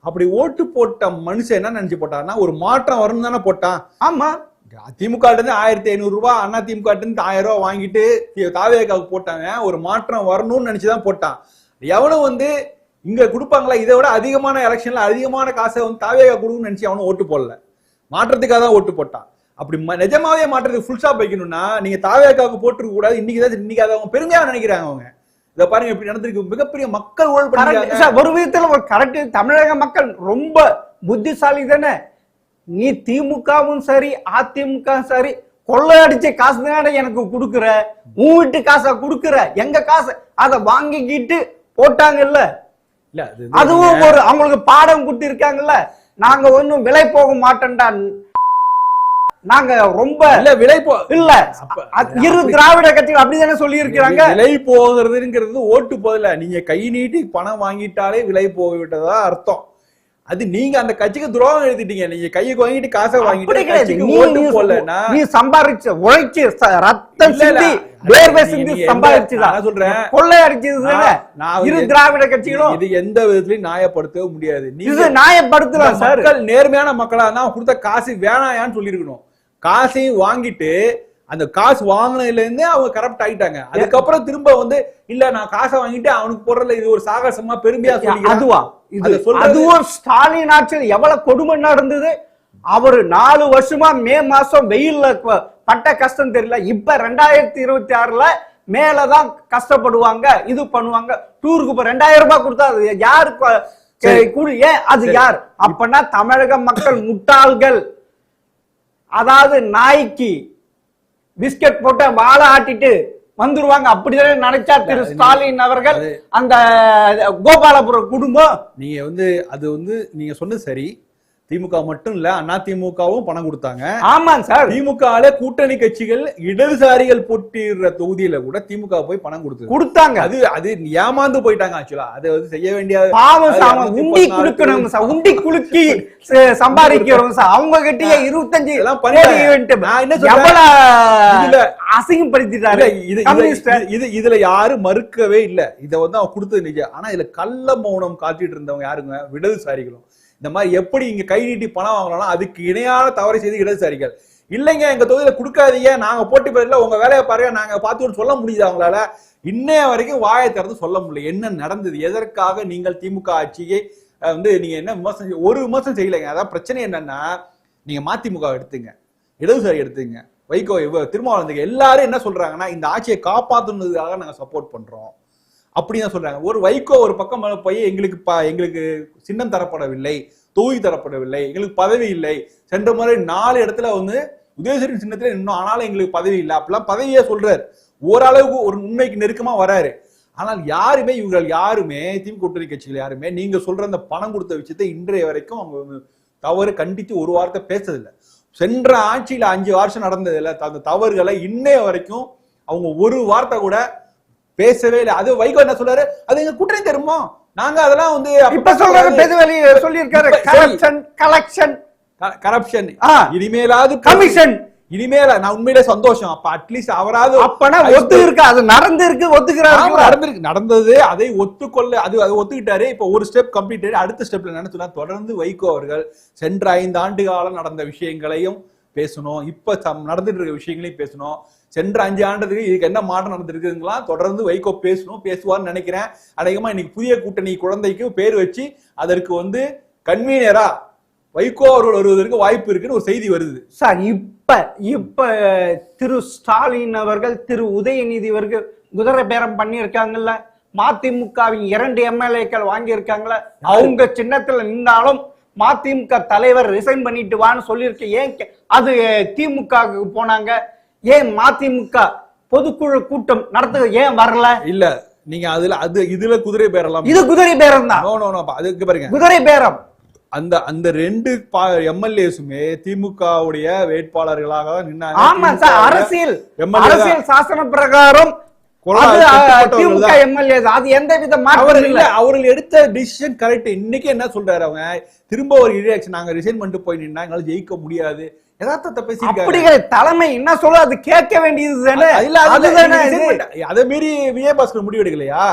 அப்படி ஓட்டு போட்ட மனுஷன் என்ன நினைச்சு போட்டான்னா ஒரு மாற்றம் வரும் தானே போட்டான். ஆமா, திமுக 1500 ரூபாய், அண்ணா திமுக 1000 ரூபாய் வாங்கிட்டு தாவேக்காவுக்கு போட்டாங்க. ஒரு மாற்றம் வரணும்னு நினைச்சுதான் போட்டான். எவனும் வந்து இங்க கொடுப்பாங்களா இதை விட அதிகமான எலெக்ஷன்ல அதிகமான காசை வந்து தாவேக்கா கொடுக்குன்னு நினைச்சு அவனும் ஓட்டு போடல, மாற்றத்துக்காக தான் ஓட்டு போட்டான். அப்படி நிஜமாவே மாற்றத்துக்கு ஃபுல் ஸ்டாப் வைக்கணும்னா நீங்க தாவேக்காவுக்கு போட்டுருக்க கூடாது. இன்னைக்கு அதை அவங்க பெருமையா நினைக்கிறாங்க. அவங்க இதை பாருங்க எப்படி நடந்திருக்கு. மிகப்பெரிய மக்கள் ஊழல் பண்ணாங்க. ஒரு விதத்துல ஒரு கரெக்ட். தமிழக மக்கள் ரொம்ப புத்திசாலி தானே. நீ திமுகவும் சரி அதிமுகவும் சரி கொள்ளையடிச்ச காசு தானே எனக்கு கொடுக்குற, உன் வீட்டு காசை கொடுக்குற, எங்க காசை அதை வாங்கிக்கிட்டு போட்டாங்கல்ல. அதுவும் ஒரு அவங்களுக்கு பாடம் கொடுத்து இருக்காங்கல்ல. நாங்க ஒன்னும் விலை போக மாட்டோம்டா, நாங்க ரொம்ப விலை இல்ல இரு திராவிட கட்சிகள் அப்படிதானே சொல்லி இருக்கிறாங்க. விலை போகிறதுங்கிறது ஓட்டு போதில்ல, நீங்க கை நீட்டி பணம் வாங்கிட்டாலே விலை போய்விட்டதா அர்த்தம். அது நீங்க அந்த கட்சிக்கு துரோகம் எழுதிட்டீங்க. நீங்க கையை வாங்கிட்டு காசை வாங்கிட்டு ஓட்டு போடலன்னா நீ சம்பாதிச்ச உழைச்சு ரத்தம் சிந்தி வேர்வை சிந்தி சம்பாதிச்சுதான் சொல்றேன். கொள்ளை அடிச்சது இரு திராவிட கட்சிகளும் இது எந்த விதத்திலையும் நியாயப்படுத்தவே முடியாது. நீங்க நியாயப்படுத்தலாம் சார். மக்கள் நேர்மையான மக்களா தான் கொடுத்த காசு வேணாயான்னு சொல்லியிருக்கணும். காசையும் வாங்கிட்டு அந்த காசு வாங்கினதுல இருந்தே அவங்க கரப்ட் ஆயிட்டாங்க. அதுக்கப்புறம் திரும்ப வந்து இல்ல நான் காசை வாங்கிட்டு அவனுக்கு போடுறதுல இது ஒரு சாகசமா பெருமையா சொல்லி அதுவும் ஸ்டாலின் ஆட்சியில் எவ்வளவு கொடுமை நடந்தது. அவரு 4 வருஷமா மே மாசம் வெயில்ல பட்ட கஷ்டம் தெரியல. இப்ப 2026 மேலதான் கஷ்டப்படுவாங்க, இது பண்ணுவாங்க. டூருக்கு 2000 ரூபாய் கொடுத்தா யாருக்கு ஏன் அது யார் அப்பனா தமிழக மக்கள் முட்டாள்கள். அதாவது நாய்க்கு பிஸ்கட் போட்ட வாழை ஆட்டிட்டு வந்துருவாங்க அப்படிதான் நினைச்சா திரு ஸ்டாலின் அவர்கள். அந்த கோபாலபுரம் குடும்பம் நீங்க வந்து அது வந்து நீங்க சொன்னது சரி. திமுக மட்டும் இல்ல அண்ணா திமுகவும் பணம் கொடுத்தாங்க. ஆமாங்க சார். திமுக கூட்டணி கட்சிகள் இடதுசாரிகள் போட்டிடுற தொகுதியில கூட திமுக போய் பணம் கொடுத்தாங்க. அது ஏமாந்து போயிட்டாங்க. ஆக்சுவலா அது வந்து செய்ய வேண்டிய பாவம். உண்டி குலுக்கணும் சார், உண்டி குலுக்கி சம்பாதிக்கிறோம் சார். அவங்க கிட்டயே 25 அசிங்கப்படுத்திட்டாரு. இதுல யாரும் மறுக்கவே இல்ல. இதை வந்து அவன் கொடுத்தது நிஜம். ஆனா இதுல கள்ள மௌனம் காட்டிட்டு இருந்தவங்க யாருங்க? இடதுசாரிகளும். இந்த மாதிரி எப்படி இங்க கை நீட்டி பணம் வாங்கலாம் அதுக்கு இணையான தவறை செய்து இடதுசாரிகள். இல்லைங்க எங்க தொகுதியில கொடுக்காதீங்க, நாங்க போட்டி போயிடல, உங்க வேலையை பாருங்க, நாங்க பார்த்து சொல்ல முடியுது அவங்களால. இன்னைய வரைக்கும் வாயை திறந்து சொல்ல முடியல என்ன நடந்தது, எதற்காக நீங்கள் திமுக ஆட்சியை வந்து நீங்க என்ன விமர்சனம் ஒரு விமர்சனம் செய்யலைங்க. அதான் பிரச்சனை என்னன்னா நீங்க மதிமுக எடுத்துங்க, இடதுசாரி எடுத்துங்க, வைகோ திருமாவளவன் எல்லாரும் என்ன சொல்றாங்கன்னா இந்த ஆட்சியை காப்பாத்துனதுக்காக நாங்க சப்போர்ட் பண்றோம் அப்படின்னு சொல்றாங்க. ஒரு வைகோ ஒரு பக்கம் போய் எங்களுக்கு சின்னம் தரப்படவில்லை, தொகுதி தரப்படவில்லை, எங்களுக்கு பதவி இல்லை, சென்ற முறை 4 இடத்துல வந்து உதயசூரியன் சின்னத்துல இன்னும் ஆனாலும் எங்களுக்கு பதவி இல்லை அப்படிலாம் பதவியே சொல்றாரு. ஓரளவுக்கு ஒரு உண்மைக்கு நெருக்கமா வராரு. ஆனால் இவர்கள் யாருமே திமுக கூட்டணி கட்சிகள் யாருமே நீங்க சொல்ற அந்த பணம் கொடுத்த விஷயத்தை இன்றைய வரைக்கும் அவங்க தவறு கண்டித்து ஒரு வார்த்தை பேசதில்லை. சென்ற ஆட்சியில 5 வருஷம் நடந்ததில்ல அந்த தவறுகளை இன்னைய வரைக்கும் அவங்க ஒரு வார்த்தை கூட பேசவே இல்லை. அது வைகோ என்ன சொல்றாரு, அது எங்க கூட்டணி தருமோ, நாங்க அதெல்லாம் வந்து இப்ப சொல்றாரு சொல்லியிருக்காரு கரப்ஷன் இனிமேலாவது கமிஷன் இனிமேல நான் உண்மையிலே சந்தோஷம். அப்ப அட்லீஸ்ட் அவராது அப்பனா ஒத்து இருக்கு, அது நடந்திருக்கு, ஒத்துக்கிறாரு. நடந்தது அதை ஒத்துக்கொள்ள அது ஒத்துக்கிட்டாரு. இப்ப ஒரு ஸ்டெப் கம்ப்ளீட். அடுத்த ஸ்டெப்ல என்ன சொன்னா தொடர்ந்து வைகோ அவர்கள் சென்ற 5 ஆண்டு காலம் நடந்த விஷயங்களையும் பேசணும், இப்ப நடந்துட்டு இருக்க விஷயங்களையும் பேசணும். சென்ற 5 ஆண்டுக்கு இதுக்கு என்ன மாற்றம் நடந்திருக்குங்களா தொடர்ந்து வைகோ பேசுவார்னு நினைக்கிறேன். அநேகமா இன்னைக்கு புதிய கூட்டணி குழந்தைக்கு பேர் வச்சு அதற்கு வந்து கன்வீனரா வைகோ அவர்கள் வருவதற்கு வாய்ப்பு இருக்குன்னு ஒரு செய்தி வருது சார். இப்ப திரு ஸ்டாலின் அவர்கள் திரு உதயநிதி அவர்கள் குதிரை பேரம் பண்ணியிருக்காங்கல்ல, மதிமுகவின் 2 எம்எல்ஏக்கள் வாங்கி இருக்காங்களா, அவங்க சின்னத்துல நின்றாலும் மதிமுக தலைவர் ரிசைன் பண்ணிட்டு வான்னு சொல்லியிருக்க. ஏன் அது திமுக போனாங்க? ஏன் மதிமுக பொதுக்குழு கூட்டம் நடத்த ஏன் வரல? இல்ல நீங்க இதுல குதிரை பேரலாம். இது குதிரை பேரம் தான். அதுக்கு பாருங்க, குதிரை பேரம். அந்த ரெண்டு எம்எல்ஏஸுமே திமுகவுடைய வேட்பாளர்களாக நின்னாங்க. ஆமா சார், அரசியல் சாசன பிரகாரம் திமுக எம்எல்ஏ. அது எந்த வித மாற்றம் இல்ல. அவர்கள் எடுத்த டிசிஷன் கரெக்ட். இன்னைக்கு என்ன சொல்றாரு அவங்க, திரும்ப ஒரு ரியாக்ஷன், நாங்க ரிசைன் பண்ணிட்டு போய் நின்னா எங்களால ஜெயிக்க முடியாது, யதார்த்தத்தை பேசிருக்காங்க. தலைமை என்ன சொல்ல அது கேட்க வேண்டியது தானே. அதை மீறி விஜயபாஸ்கர் முடிவு எடுக்கலையா?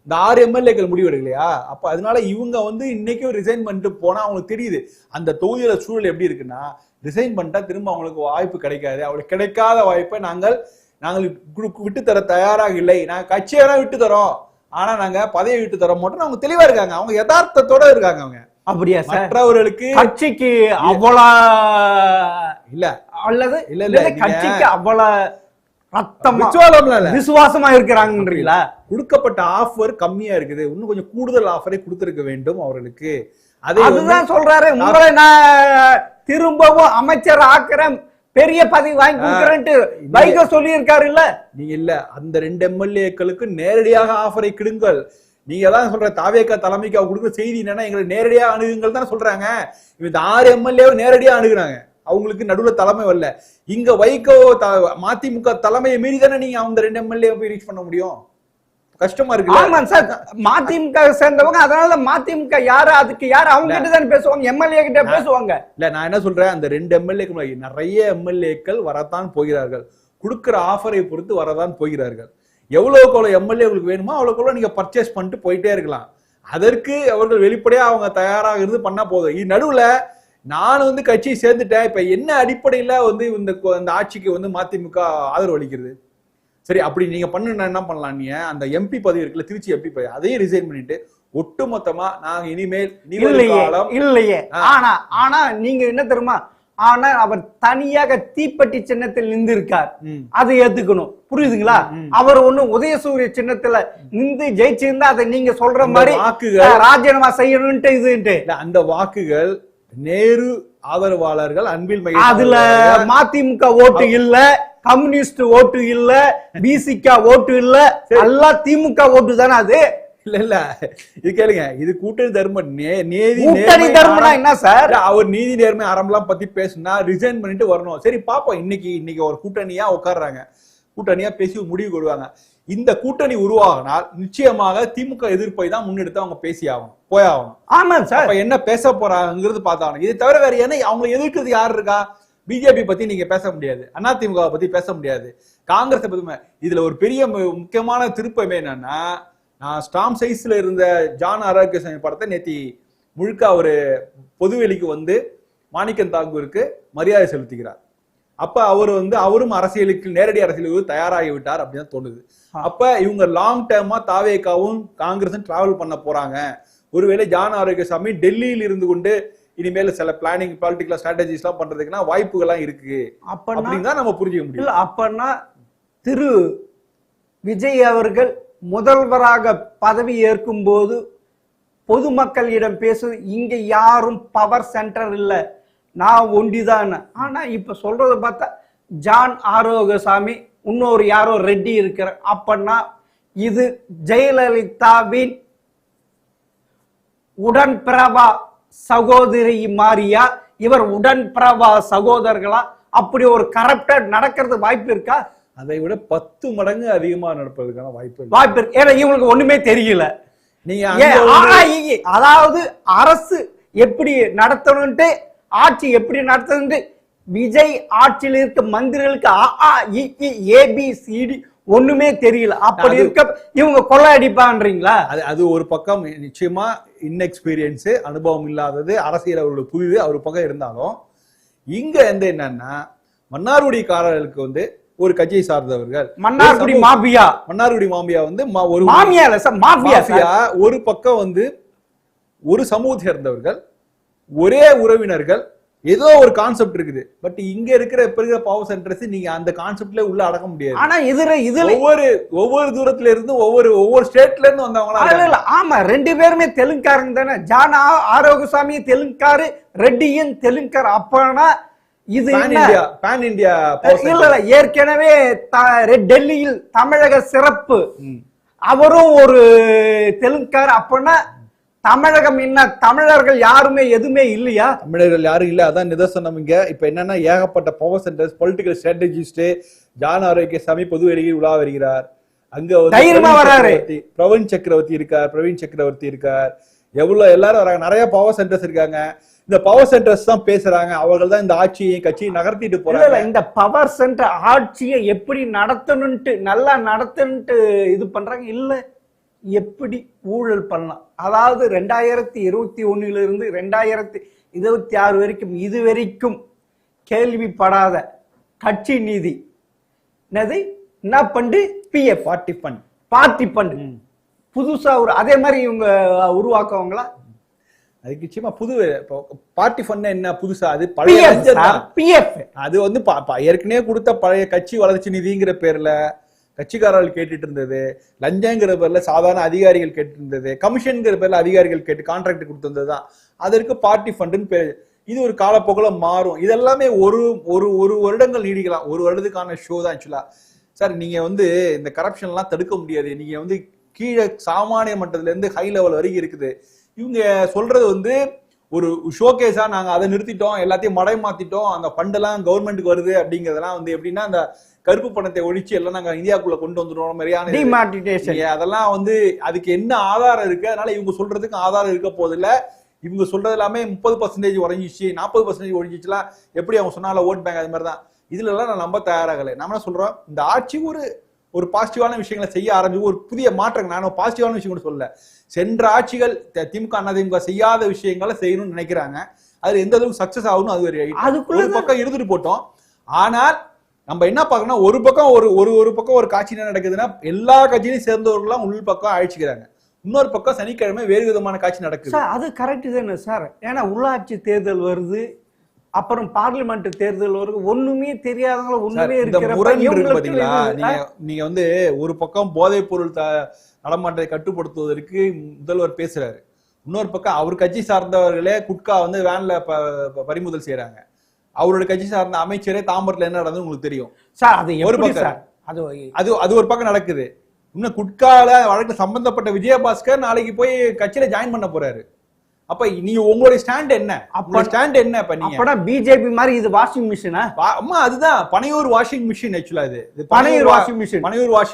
இந்த 6 எம்எல்ஏக்கள் முடிவு எடுக்கலையா? அப்ப அதனால இவங்க இன்னைக்கும் ரிசைன் பண்ணிட்டு போனா அவங்களுக்கு தெரியுது அந்த தொகுதியில சூழல் எப்படி இருக்குன்னா, ரிசைன் பண்ணிட்டா திரும்ப அவங்களுக்கு வாய்ப்பு கிடைக்காது. அவங்களுக்கு கிடைக்காத வாய்ப்பை நாங்கள் விட்டு தர தயாராக இல்லை. நாங்க கட்சியை விட்டு தரோம், ஆனா நாங்க பதவியை விட்டு தரோம் மட்டும் அவங்க தெளிவா இருக்காங்க. அவங்க யதார்த்தத்தோட இருக்காங்க. அவங்க அப்படியா சார்? மற்றவர்களுக்கு கட்சிக்கு அவ்வளவு இல்ல அல்லது இல்ல கட்சிக்கு அவ்வளவு விசுவாசமா இருக்கிறாங்கன்றீங்களா? கொடுக்கப்பட்ட ஆஃபர் கம்மியா இருக்குது, இன்னும் கொஞ்சம் கூடுதல் ஆஃபரை கொடுத்திருக்க வேண்டும் அவர்களுக்கு. அதுதான் சொல்றாரு. உங்களை நான் திரும்பவும் அமைச்சர் ஆக்குறேன், பெரிய பதவி வாங்கி கொடுக்குறேன்ட்டு வைகோ சொல்லி இருக்காரு இல்ல. நீங்க இல்ல அந்த 2 எம்எல்ஏக்களுக்கு நேரடியாக ஆஃபரை கொடுங்கள். நீங்க தான் சொல்ற தாவேகா தலைமைக்கு அவங்க கொடுக்குற செய்தி என்னன்னா, எங்களை நேரடியா அணுகுங்கள் தான் சொல்றாங்க. இந்த 6 எம்எல்ஏவை நேரடியா அணுகுறாங்க. அவங்களுக்கு நடுவுல தலைமை வரல. இங்க வைகோ மதிமுக தலைமையை மீறி தானே நீங்க அவங்க 2 எம்எல்ஏ போய் ரீச் பண்ண முடியும். கஷ்டமா இருக்கு. ஆமா சார், மதிமுக சேர்ந்தவங்க, அதனால மதிமுக யாரு அதுக்கு யாரு அவங்க கிட்ட தான் பேசுவாங்க, எம்எல்ஏ கிட்ட பேசுவாங்க. இல்ல நான் என்ன சொல்றேன், அந்த 2 எம்எல்ஏக்கள் நிறைய எம்எல்ஏக்கள் வரத்தான் போகிறார்கள். கொடுக்கிற ஆஃபரை பொறுத்து வரதான் போகிறார்கள். எவ்வளவுக்கு எம்எல்ஏ உங்களுக்கு வேணுமோ அவ்வளவுக்குள்ள நீங்க பர்ச்சேஸ் பண்ணிட்டு போயிட்டே இருக்கலாம். அதற்கு அவர்கள் வெளிப்படையா அவங்க தயாராக இருந்து பண்ணா போதும். இது நடுவுல நான் கட்சியை சேர்ந்துட்டேன், இப்ப என்ன அடிப்படையில இந்த ஆட்சிக்கு மதிமுக ஆதரவு அளிக்கிறது? சரி, அப்படி நீங்க பண்ணுனா என்ன பண்ணலாம்? நீங்க அந்த எம்பி பதவி இருக்குல்ல, திருச்சி எம்பி பதவி, அதையும் ரிசைன் பண்ணிட்டு ஒட்டுமொத்தமா நாங்க இனிமேல் இல்லையே. ஆனா நீங்க என்ன தெரியுமா, ஆனா அவர் தனியாக தீப்பெட்டி சின்னத்தில் நின்று இருக்கார், அதை ஏத்துக்கணும். புரியுதுங்களா? அவர் உதயசூரிய சின்னத்துல நின்று ஜெயிச்சிருந்தா அதை நீங்க சொல்ற மாதிரி ராஜினாமா செய்யணும்ட்டு இதுன்ட்டு அந்த வாக்குகள் நேரு ஆதரவாளர்கள் அன்பில் மையம், அதுல மதிமுக ஓட்டு இல்ல, கம்யூனிஸ்ட் ஓட்டு இல்ல, பிசிக ஓட்டு இல்ல, எல்லாம் திமுக ஓட்டு தானே. அது இல்ல இது கேளுங்க, இது கூட்டணி தர்மம். என்ன சார், அவர் நீதி நேர்மை அறம்லாம் பத்தி பேசுனா ரிசைன் பண்ணிட்டு வரணும். சரி பாப்போம். இன்னைக்கு ஒரு கூட்டணியா உட்கார்றாங்க, கூட்டணியா பேசி முடிவு கொள்வாங்க. இந்த கூட்டணி உருவாகினால் நிச்சயமாக திமுக எதிர்ப்பை தான் முன்னெடுத்து அவங்க பேசி ஆகணும், போயாகணும். ஆமா சார், என்ன பேச போறாங்கிறது பார்த்தாங்க. இதை தவிர வேற என்ன அவங்க எதிர்க்கிறது யாரு இருக்கா? பிஜேபி பத்தி நீங்க பேச முடியாது, அதிமுக பத்தி பேச முடியாது, காங்கிரஸ் பத்தி. இதுல ஒரு பெரிய முக்கியமான திருப்பமே என்னன்னா, நான் ஸ்டாம் சைஸ்ல இருந்த ஜான் ஆரோக்கியசாமி படத்தை நேத்தி முழுக்க ஒரு பொதுவெளிக்கு மாணிக்கம் தாக்கூருக்கு மரியாதை செலுத்துகிறார். அப்ப அவரும் அரசியலுக்கு நேரடி அரசியலுக்கு தயாராகி விட்டார் அப்படின்னு தோணுது. அப்ப இவங்க லாங் டேர்மா தாவேகாவும் காங்கிரஸும் டிராவல் பண்ண போறாங்க. ஒருவேளை ஜான் ஆரோக்கியசாமி டெல்லியில் இருந்து கொண்டு இனிமேல சில பிளானிங் பொலிட்டிக்கல் ஸ்ட்ராட்டஜிஸ் எல்லாம் பண்றதுக்குன்னா வாய்ப்புகள்லாம் இருக்கு அப்படின்னு தான் நம்ம புரிஞ்சுக்க முடியும். அப்பன்னா திரு விஜய் அவர்கள் முதல்வராக பதவி ஏற்கும் போது பொதுமக்களிடம் பேசுவது, இங்க யாரும் பவர் சென்டர் இல்ல, நான் ஒண்டிதான். ஆனா இப்ப சொல்றத பார்த்தா ஜான் ஆரோக்கியசாமி இன்னொரு யாரோ ரெட்டி இருக்கிற. அப்பன்னா இது ஜெயலலிதாவின் உடன்பிறவா சகோதரி மாறியா, இவர் உடன்பிறவா சகோதரர்களா? அப்படி ஒரு கரப்டட் நடக்கிறது வாய்ப்பு இருக்கா? அதை விட 10 மடங்கு அதிகமா நடப்பதற்கான வாய்ப்பு இருக்கு. ஏன்னா இவங்களுக்கு ஒண்ணுமே தெரியல. அதாவது அரசு எப்படி நடத்தணும்ட்டு, ஆட்சி எப்படி நடத்தணும்ட்டு விஜய் ஆட்சியில் இருக்க மந்திரிகளுக்கு ABCD ஒண்ணுமே தெரியல. அப்படி இருக்க இவங்க கொள்ளை அடிப்பான்றீங்களா? அது ஒரு பக்கம் நிச்சயமா இன்எக்ஸ்பீரியன்ஸ், அனுபவம் இல்லாதது, அரசியல் அவரோட புரிது அவர் பக்கம் இருந்தாலும், இங்க என்னன்னா மன்னார்குடிக்காரர்களுக்கு ஒரு கட்சியை சார்ந்தவர்கள், மன்னார்குடி மாபியா ஒரு மாஃபியா ஒரு பக்கம் ஒரு சமூகத்தை சேர்ந்தவர்கள், ஒரே உறவினர்கள், ஏதோ ஒரு கான்செப்ட் இருக்குது. பட் இங்க இருக்கிற இப்ப இருக்கிற பவர் சென்டர்ஸ் நீங்க அந்த கான்செப்ட்ல உள்ள அடக்க முடியாது. ஆனா இதுல ஒவ்வொரு தூரத்துல இருந்து ஒவ்வொரு ஸ்டேட்ல இருந்து வந்தவங்களா. ஆமா, 2 பேருமே தெலுங்காரங்க தானே. ஜான் ஆரோக்கியசாமி தெலுங்காரு, ரெட்டியும் தெலுங்கார். அப்பனா இது பேன் இந்தியா இல்ல, ஏற்கனவே டெல்லியில் தமிழக சிறப்பு அவரும் ஒரு தெலுங்கார். அப்பனா தமிழகம் என்ன, தமிழர்கள் யாருமே எதுவுமே இல்லையா? தமிழர்கள் யாரும் இல்ல, அதான் நிதர்சனம். இங்க இப்ப என்னன்னா ஏகப்பட்ட power centres, political strategist John Arokiasamy பொது வெளியில் உலா வருகிறார். அங்க தைரியமா வராரு. பிரவீன் சக்கரவர்த்தி இருக்கார். எவ்வளவு எல்லாரும் வராங்க. நிறைய பவர் சென்டர்ஸ் இருக்காங்க. இந்த பவர் சென்டர்ஸ் தான் பேசுறாங்க. அவர்கள் தான் இந்த ஆட்சியை கட்சியை நகர்த்திட்டு போறாங்க. இந்த பவர் சென்டர் ஆட்சியை எப்படி நடத்தணும்ட்டு, நல்லா நடத்தணும்ட்டு இது பண்றாங்க. இல்ல, எப்படி ஊழல் பண்ணலாம். அதாவது 2021 இருந்து 2026 வரைக்கும் இதுவரைக்கும் கேள்விப்படாத கட்சி நிதி என்ன பண்டு, பிஎஃப் பார்ட்டி ஃபண்ட் புதுசா ஒரு அதே மாதிரி இவங்க உருவாக்குவாங்களா? அதுக்கு நிச்சயமா புது பார்ட்டி ஃபண்ட் என்ன புதுசா? அது பழைய பிஎஃப். அது வந்து ஏற்கனவே கொடுத்த பழைய கட்சி வளர்ச்சி நிதிங்கிற பேர்ல கட்சிக்காரர்கள் கேட்டுட்டு இருந்தது. லஞ்சங்கிற பேர்ல சாதாரண அதிகாரிகள் கேட்டு இருந்தது. கமிஷன்ங்கிற பேர்ல அதிகாரிகள் கேட்டு கான்ட்ராக்ட் கொடுத்திருந்ததுதான். அதற்கு பார்ட்டி ஃபண்டுன்னு பேரு. இது ஒரு காலப்போக்கில் மாறும். இதெல்லாமே ஒரு ஒரு வருடங்கள் நீடிக்கலாம். ஒரு வருடத்துக்கான ஷோ தான் ஆக்சுவலா. சார் நீங்க வந்து இந்த கரப்ஷன் எல்லாம் தடுக்க முடியாது. நீங்க வந்து கீழே சாமானிய மட்டத்துல இருந்து ஹை லெவல் வரைக்கும் இருக்குது. இவங்க சொல்றது வந்து ஒரு ஷோகேஸா நாங்க அதை நிறுத்திட்டோம், எல்லாத்தையும் மடை மாத்திட்டோம், அந்த ஃபண்டெல்லாம் கவர்மெண்ட்டுக்கு வருது அப்படிங்கிறதெல்லாம் வந்து எப்படின்னா அந்த கருப்பு பணத்தை ஒழிச்சு எல்லாம் நாங்க இந்தியாக்குள்ள கொண்டு வந்துடுவோம் மாதிரியான அதெல்லாம் வந்து அதுக்கு என்ன ஆதாரம் இருக்கு? அதனால இவங்க சொல்றதுக்கு ஆதாரம் இருக்க போதில்ல. இவங்க சொல்றது எல்லாமே 30% உறைஞ்சிச்சு, 40% ஒழிஞ்சிச்சுலாம் எப்படி அவங்க சொன்னால ஓட் பேங்க் அது மாதிரிதான். இதுல எல்லாம் நான் நம்ப தயாராகலை. நம்ம என்ன சொல்றோம், இந்த ஆட்சி ஒரு பாசிட்டிவான விஷயங்களை செய்ய ஆரம்பிச்சு ஒரு புதிய மாற்றங்கள். நான் பாசிட்டிவான விஷயம் கூட சொல்ல, சென்ற ஆட்சிகள் திமுக அதிமுக செய்யாத விஷயங்களை செய்யணும்னு நினைக்கிறாங்க. அது எந்த அளவுக்கு சக்சஸ் ஆகணும் அது ஒரு பக்கம் இருந்துட்டு போட்டோம். ஆனால் நம்ம என்ன பார்க்கணும், ஒரு பக்கம் ஒரு பக்கம் ஒரு காட்சி என்ன நடக்குதுன்னா எல்லா கட்சியிலும் சேர்ந்தவர்கள்லாம் உள் பக்கம் அழைச்சிக்கிறாங்க. இன்னொரு பக்கம் சனிக்கிழமை வேறு விதமான காட்சி நடக்குது. அது கரெக்ட் தானே சார்? ஏன்னா உள்ளாட்சி தேர்தல் வருது, அப்புறம் பார்லிமெண்ட் தேர்தல் வருது, ஒண்ணுமே தெரியாதவங்கள ஒண்ணுமே இருக்கிற. நீங்க வந்து ஒரு பக்கம் போதைப் பொருள் நடமாட்டத்தை கட்டுப்படுத்துவதற்கு முதல்வர் பேசுறாரு. இன்னொரு பக்கம் அவர் கட்சி சார்ந்தவர்களே குட்கா வந்து வேன்ல பறிமுதல் செய்யறாங்க. அவரோட கட்சி சார்ந்த அமைச்சரே தாம்பரத்துல என்ன நடந்தது உங்களுக்கு தெரியும் சார். அது ஒரு பக்கம் அது ஒரு பக்கம் நடக்குது. இன்னும் குட்கால வழக்கு சம்பந்தப்பட்ட விஜயபாஸ்கர் நாளைக்கு போய் கட்சியில ஜாயின் பண்ண போறாரு. அப்ப நீங்க உங்களுடைய ஸ்டாண்ட் என்ன? ஸ்டாண்ட் என்ன? அப்ப பிஜேபி மாதிரி இது வாஷிங் மிஷினா? அம்மா அதுதான் பனையூர் வாஷிங் மிஷின். ஆக்சுவலா இது பனையூர் வாஷிங்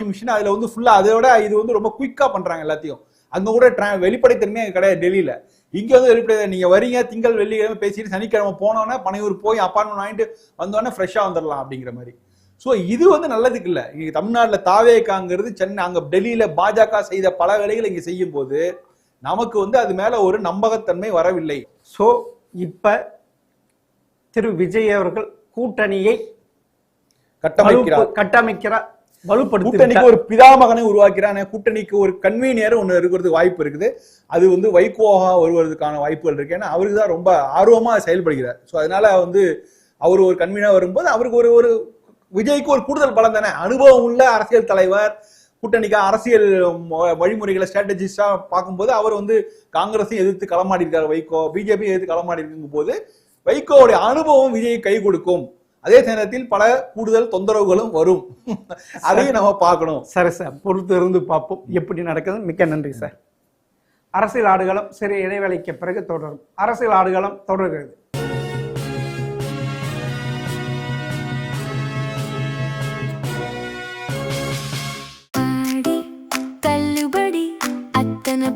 மிஷின். அதுல வந்து ஃபுல்லா அதோட இது வந்து ரொம்ப குயிக்கா பண்றாங்க எல்லாத்தையும். அங்க கூட வெளிப்படைத்தன்மையே கிடையாது டெல்லியில. இங்க வந்து வெளிப்படை, நீங்க வரீங்க திங்கள் வெள்ளிக்கிழமை பேசிட்டு சனிக்கிழமை போனோன்னா பனையூர் போய் அப்பார்ட்மெண்ட் வாங்கிட்டு வந்தோடனே ஃப்ரெஷ்ஷா வந்துடலாம் அப்படிங்கிற மாதிரி. சோ இது வந்து நல்லதுக்கு இல்ல. இங்க தமிழ்நாட்டுல தாவேகாங்கிறது சென்னை, அங்க டெல்லியில பாஜக செய்த பல வேலைகளை இங்க செய்யும் போது நமக்கு வந்து அது மேல ஒரு நம்பகத்தன்மை வரவில்லை. சோ இப்ப திரு விஜய் அவர்கள் கூட்டணியை கட்டமைக்கிறார், கூட்டணிக்கு ஒரு பிதாமகனை உருவாக்கிறான். கூட்டணிக்கு ஒரு கன்வீனியர் ஒண்ணு இருக்கிறதுக்கு வாய்ப்பு இருக்குது. அது வந்து வைகோவா வருவதற்கான வாய்ப்புகள் இருக்கு. ஏன்னா அவருக்கு தான் ரொம்ப ஆர்வமா செயல்படுகிறார். ஸோ அதனால வந்து அவர் ஒரு கன்வீனர் வரும்போது அவருக்கு ஒரு விஜய்க்கு ஒரு கூடுதல் பலம் தானே. அனுபவம் உள்ள அரசியல் தலைவர், கூட்டணிக்கு அரசியல் வழிமுறைகளை ஸ்ட்ராட்டஜிஸ்டா பார்க்கும்போது அவர் வந்து காங்கிரஸையும் எதிர்த்து களமாடி இருக்காரு, வைகோ பிஜேபி எதிர்த்து களமாடி இருக்கும் போது வைகோவுடைய அனுபவம் விஜயை கை கொடுக்கும். அதே நேரத்தில் பல கூடுதல் தொந்தரவுகளும் வரும். அதையும் நம்ம பார்க்கணும். சரி சார், பொறுத்து இருந்து பார்ப்போம் எப்படி நடக்குது. மிக்க நன்றி சார். அரசியல் ஆடுகளம் சிறிய இடைவேளைக்கு பிறகு தொடரும். அரசியல் ஆடுகளம் தொடர்கிறது.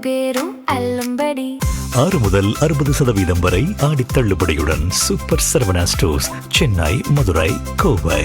பேரும் அல்லம்படி 6 முதல் 60% வரை ஆடி தள்ளுபடியுடன் சூப்பர் சரவணா ஸ்டோர்ஸ், சென்னை, மதுரை, கோவை.